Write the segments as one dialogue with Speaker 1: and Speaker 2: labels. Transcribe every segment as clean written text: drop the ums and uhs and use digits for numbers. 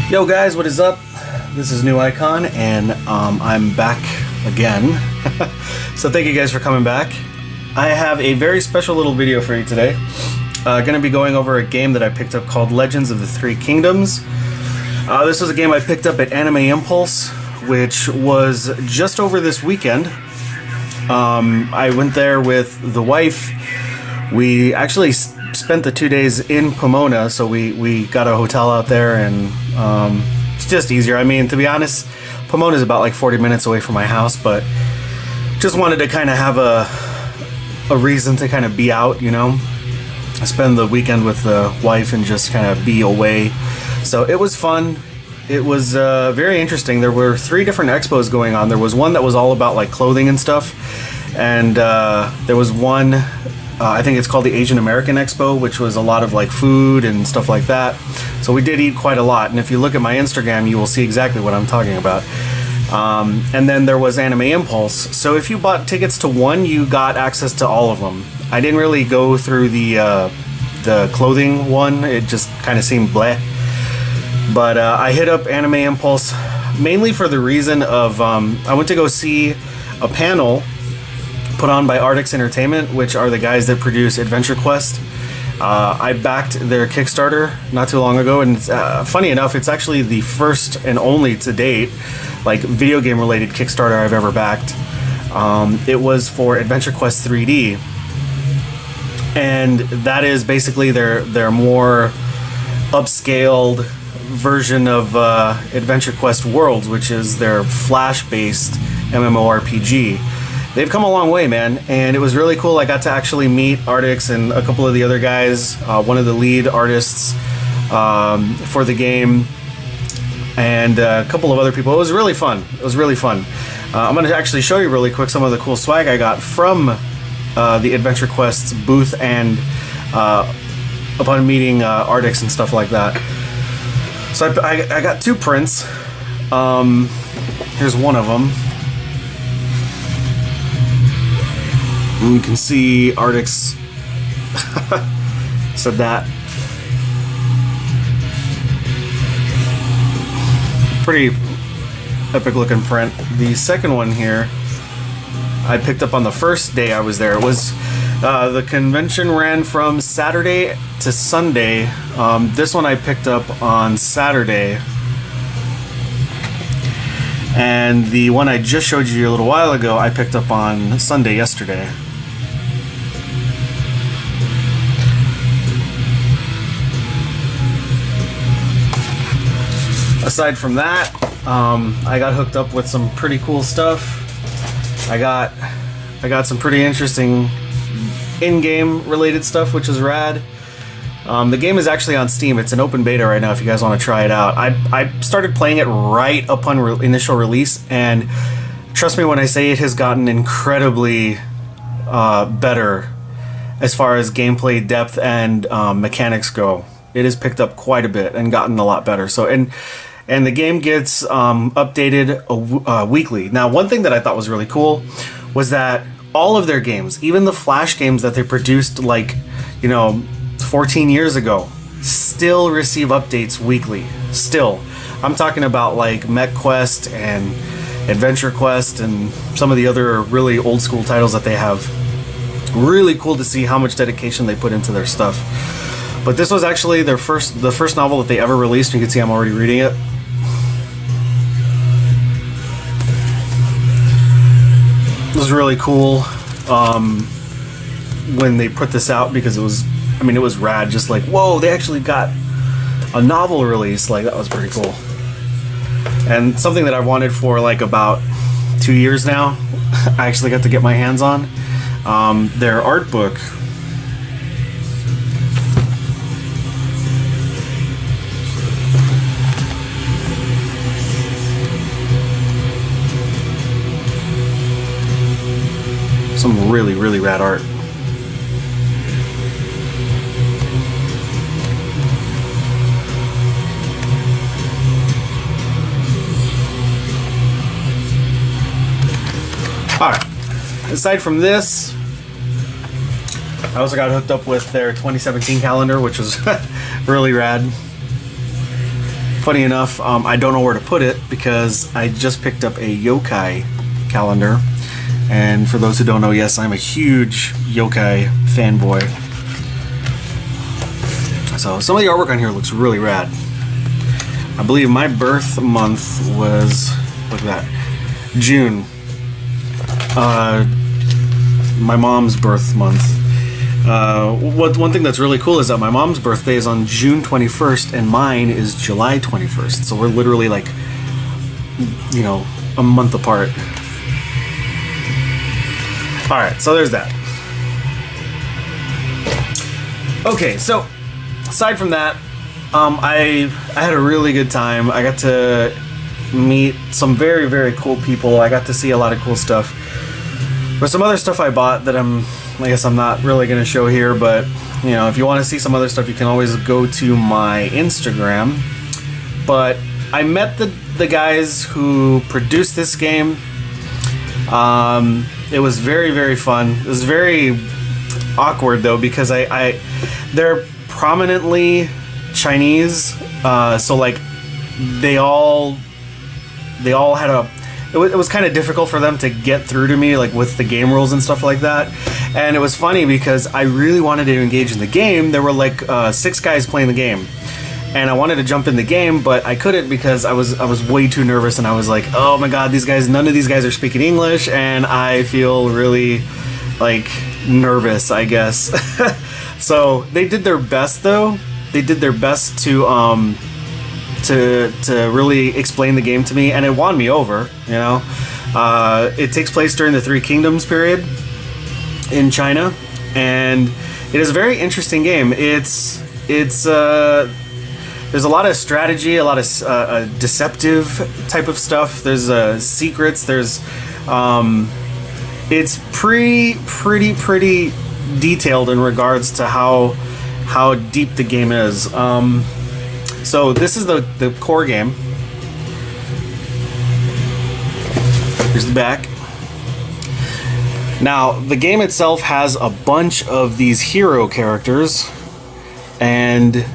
Speaker 1: Yo guys, what is up? This is neuicon, and I'm back again. So thank you guys for coming back. I have a very special little video for you today. Gonna be going over a game that I picked up called Legends of the Three Kingdoms. This was a game I picked up at Anime Impulse, which was just over this weekend. I went there with the wife. We actually spent the 2 days in Pomona, so we got a hotel out there, and it's just easier. I mean, to be honest, Pomona is about like 40 minutes away from my house, but just wanted to kind of have a reason to kind of be out, you know, spend the weekend with the wife and just kind of be away. So it was fun. It was very interesting. There were 3 different expos going on. There was one that was all about like clothing and stuff, and there was one, I think it's called the Asian American Expo, which was a lot of like food and stuff like that. So we did eat quite a lot, and if you look at my Instagram, you will see exactly what I'm talking about. And then there was Anime Impulse. So if you bought tickets to one, you got access to all of them. I didn't really go through the clothing one. It just kind of seemed bleh. But I hit up Anime Impulse mainly for the reason of I went to go see a panel put on by Artix Entertainment, which are the guys that produce Adventure Quest. I backed their Kickstarter not too long ago, and funny enough, it's actually the first and only to date like video game related Kickstarter I've ever backed. It was for Adventure Quest 3D, and that is basically their more upscaled version of Adventure Quest Worlds, which is their Flash-based MMORPG. They've come a long way, man, and it was really cool. I got to actually meet Artix and a couple of the other guys, one of the lead artists for the game, and a couple of other people. It was really fun. It was really fun. I'm going to actually show you really quick some of the cool swag I got from the Adventure Quest's booth, and upon meeting Artix and stuff like that. So I got 2 prints. Here's one of them. And you can see Artix said that. Pretty epic looking print. The second one here I picked up on the first day I was there. It was the convention ran from Saturday to Sunday. This one I picked up on Saturday, and the one I just showed you a little while ago I picked up on Sunday yesterday. Aside from that, I got hooked up with some pretty cool stuff. I got some pretty interesting in-game related stuff, which is rad. The game is actually on Steam. It's an open beta right now if you guys want to try it out. I started playing it right upon initial release, and trust me when I say it has gotten incredibly better as far as gameplay depth and mechanics go. It has picked up quite a bit and gotten a lot better. So and the game gets updated weekly. Now, one thing that I thought was really cool was that all of their games, even the Flash games that they produced like, you know, 14 years ago, still receive updates weekly. Still. I'm talking about like MechQuest and Adventure Quest and some of the other really old school titles that they have. Really cool to see how much dedication they put into their stuff. But this was actually the first novel that they ever released. You can see I'm already reading it. It was really cool when they put this out, because it was rad. Just like, whoa, they actually got a novel release. Like, that was pretty cool. And something that I've wanted for like about 2 years now, I actually got to get my hands on. Their art book. Some really, really rad art. Alright, aside from this, I also got hooked up with their 2017 calendar, which was really rad. funny enough, I don't know where to put it because I just picked up a yokai calendar. And for those who don't know, yes, I'm a huge yokai fanboy. So some of the artwork on here looks really rad. I believe my birth month was, look at that, June. My mom's birth month. One thing that's really cool is that my mom's birthday is on June 21st and mine is July 21st. So we're literally like, you know, a month apart. Alright, so there's that. Okay, so aside from that, I had a really good time. I got to meet some very, very cool people. I got to see a lot of cool stuff. There's some other stuff I bought that I guess I'm not really going to show here, but you know, if you want to see some other stuff, you can always go to my Instagram. But I met the guys who produced this game. It was very, very fun. It was very awkward though because they're prominently Chinese, so like they all had it was kind of difficult for them to get through to me, like with the game rules and stuff like that. And it was funny because I really wanted to engage in the game. There were like 6 guys playing the game, and I wanted to jump in the game, but I couldn't because I was way too nervous, and I was like, oh my god, none of these guys are speaking English, and I feel really like nervous, I guess. So they did their best though. They did their best to really explain the game to me, and it won me over, you know. It takes place during the Three Kingdoms period in China, and it is a very interesting game. It's there's a lot of strategy, a lot of deceptive type of stuff. There's secrets. There's it's pretty detailed in regards to how deep the game is. So this is the core game. Here's the back. Now, the game itself has a bunch of these hero characters and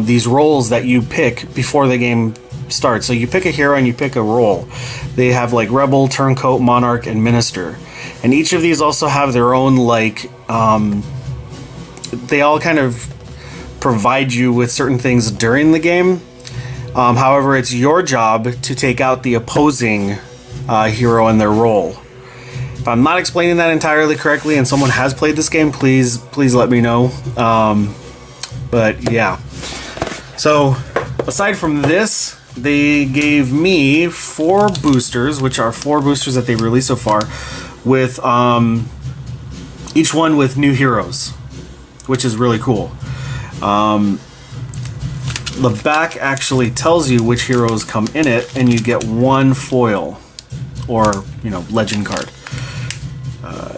Speaker 1: these roles that you pick before the game starts. So you pick a hero and you pick a role. They have like Rebel, Turncoat, Monarch, and Minister. And each of these also have their own like... they all kind of provide you with certain things during the game. However, it's your job to take out the opposing hero and their role. If I'm not explaining that entirely correctly and someone has played this game, please let me know. But yeah. So aside from this, they gave me 4 boosters, which are 4 boosters that they've released so far, with each one with new heroes, which is really cool. The back actually tells you which heroes come in it, and you get 1 foil, or, you know, legend card.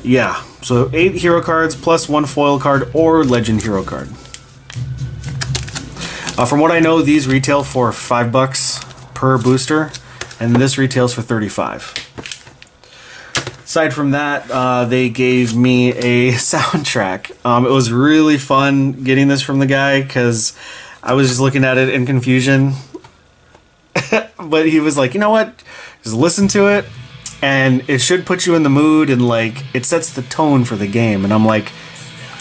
Speaker 1: Yeah, so 8 hero cards plus 1 foil card or legend hero card. From what I know, these retail for $5 per booster, and this retails for $35. Aside from that, they gave me a soundtrack. It was really fun getting this from the guy because I was just looking at it in confusion. But he was like, you know what? Just listen to it, and it should put you in the mood, and like it sets the tone for the game. And I'm like,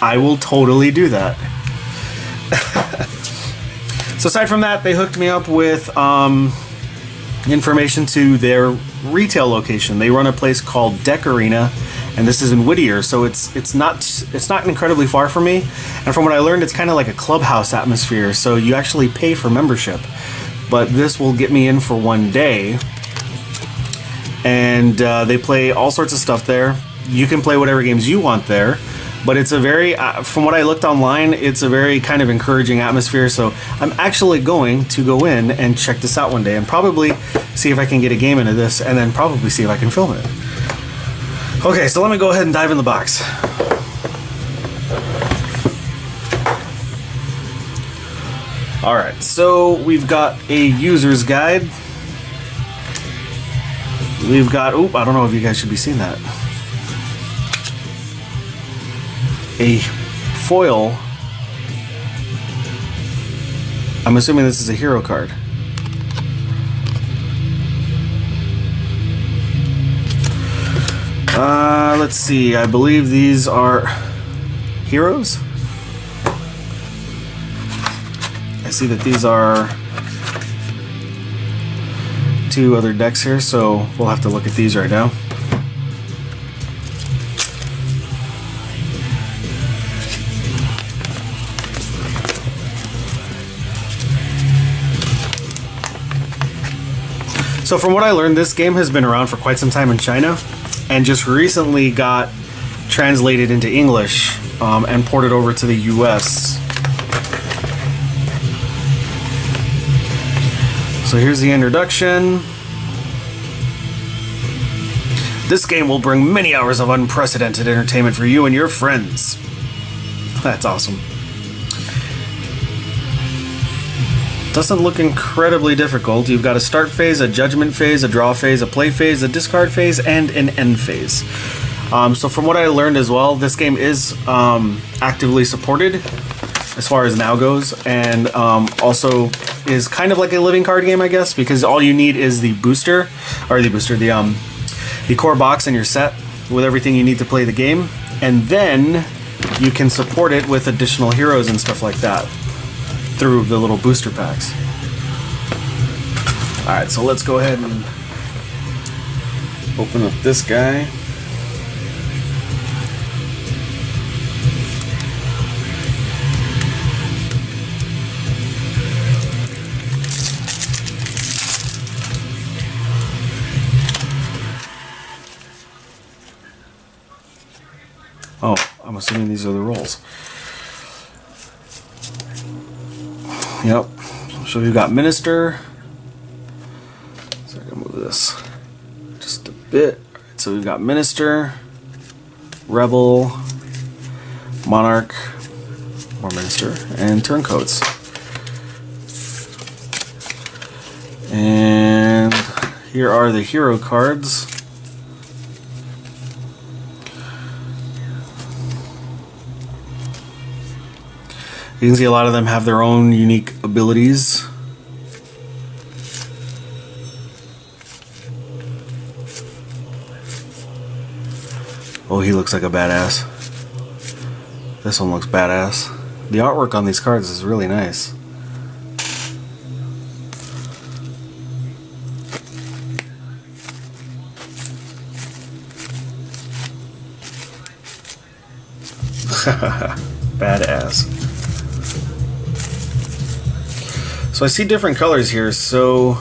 Speaker 1: I will totally do that. So aside from that, they hooked me up with information to their retail location. They run a place called Deck Arena, and this is in Whittier, so it's not incredibly far from me. And from what I learned, it's kind of like a clubhouse atmosphere, so you actually pay for membership. But this will get me in for 1 day, and they play all sorts of stuff there. You can play whatever games you want there, but it's a very, from what I looked online, it's a very kind of encouraging atmosphere. So I'm actually going to go in and check this out one day and probably see if I can get a game into this, and then probably see if I can film it. Okay, so let me go ahead and dive in the box. Alright, so we've got a user's guide. We've got, I don't know if you guys should be seeing that. A foil. I'm assuming this is a hero card. let's see, I believe these are heroes. I see that these are 2 other decks here, so we'll have to look at these right now. So from what I learned, this game has been around for quite some time in China and just recently got translated into English and ported over to the US. So here's the introduction. This game will bring many hours of unprecedented entertainment for you and your friends. That's awesome. Doesn't look incredibly difficult. You've got a start phase, a judgment phase, a draw phase, a play phase, a discard phase, and an end phase. So from what I learned as well, this game is actively supported as far as now goes, and also is kind of like a living card game, I guess, because all you need is the booster, or the core box and your set with everything you need to play the game, and then you can support it with additional heroes and stuff like that through the little booster packs. Alright, so let's go ahead and open up this guy. Oh, I'm assuming these are the rolls. Yep. So we've got Minister. So I can move this just a bit. Alright, so we've got Minister, Rebel, Monarch, more Minister, and Turncoats. And here are the hero cards. You can see a lot of them have their own unique abilities. Oh, he looks like a badass. This one looks badass. The artwork on these cards is really nice. Badass. So I see different colors here, so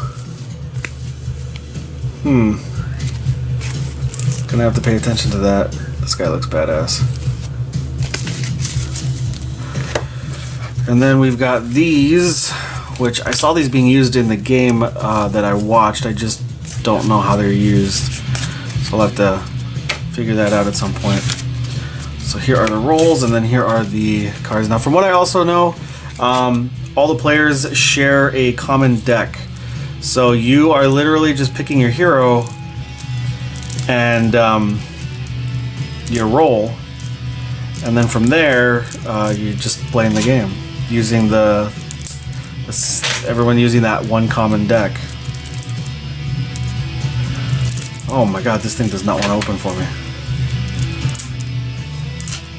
Speaker 1: gonna have to pay attention to that. This guy looks badass. And then we've got these, which I saw these being used in the game that I watched. I just don't know how they're used, so I'll have to figure that out at some point. So here are the rolls, and then here are the cards. Now, from what I also know, all the players share a common deck. So you are literally just picking your hero and your roll, and then from there you're just playing the game using everyone using that one common deck. Oh my god, this thing does not want to open for me.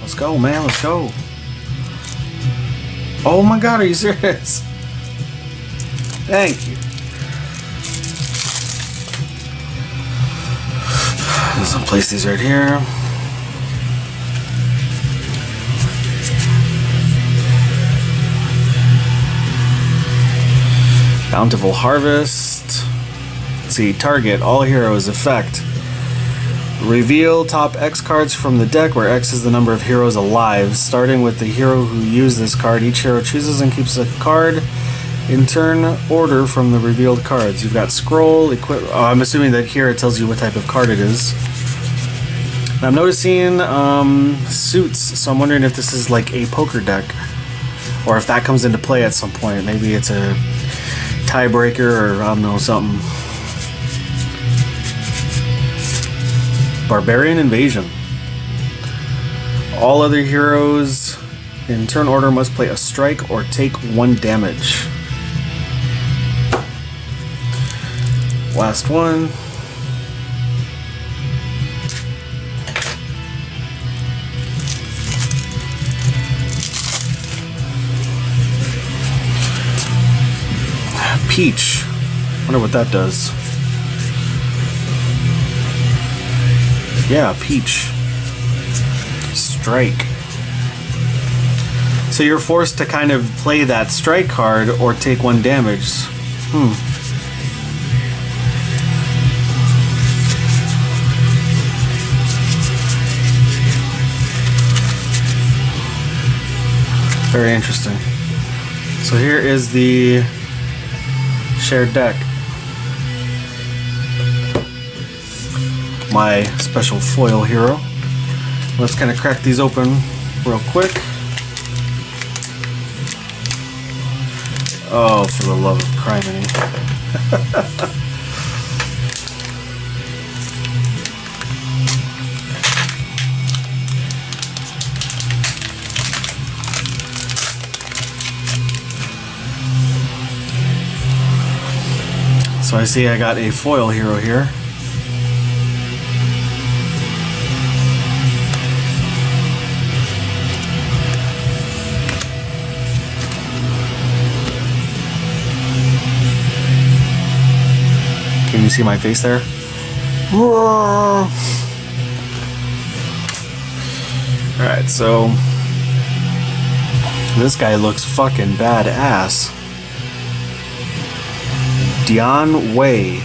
Speaker 1: Let's go, man, let's go. Oh my god, are you serious? Thank you. Let's place these right here. Bountiful Harvest. Let's see, target, all heroes, effect. Reveal top X cards from the deck, where X is the number of heroes alive. Starting with the hero who used this card, each hero chooses and keeps a card in turn order from the revealed cards. You've got scroll, equip. Oh, I'm assuming that here it tells you what type of card it is. And I'm noticing suits, so I'm wondering if this is like a poker deck, or if that comes into play at some point. Maybe it's a tiebreaker, or I don't know, something. Barbarian Invasion. All other heroes in turn order must play a strike or take 1 damage. Last one. Peach. Wonder what that does. Yeah, Peach. Strike. So you're forced to kind of play that strike card or take 1 damage. Very interesting. So here is the shared deck. My special foil hero. Let's kind of crack these open real quick. Oh, for the love of criminy. So I see I got a foil hero here. Can you see my face there? Alright, so this guy looks fucking badass. Dian Wei.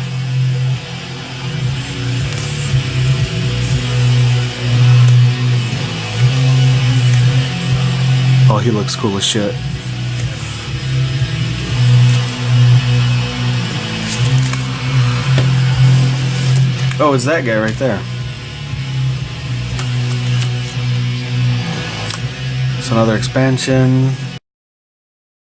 Speaker 1: Oh, he looks cool as shit. Oh, it's that guy right there. It's another expansion.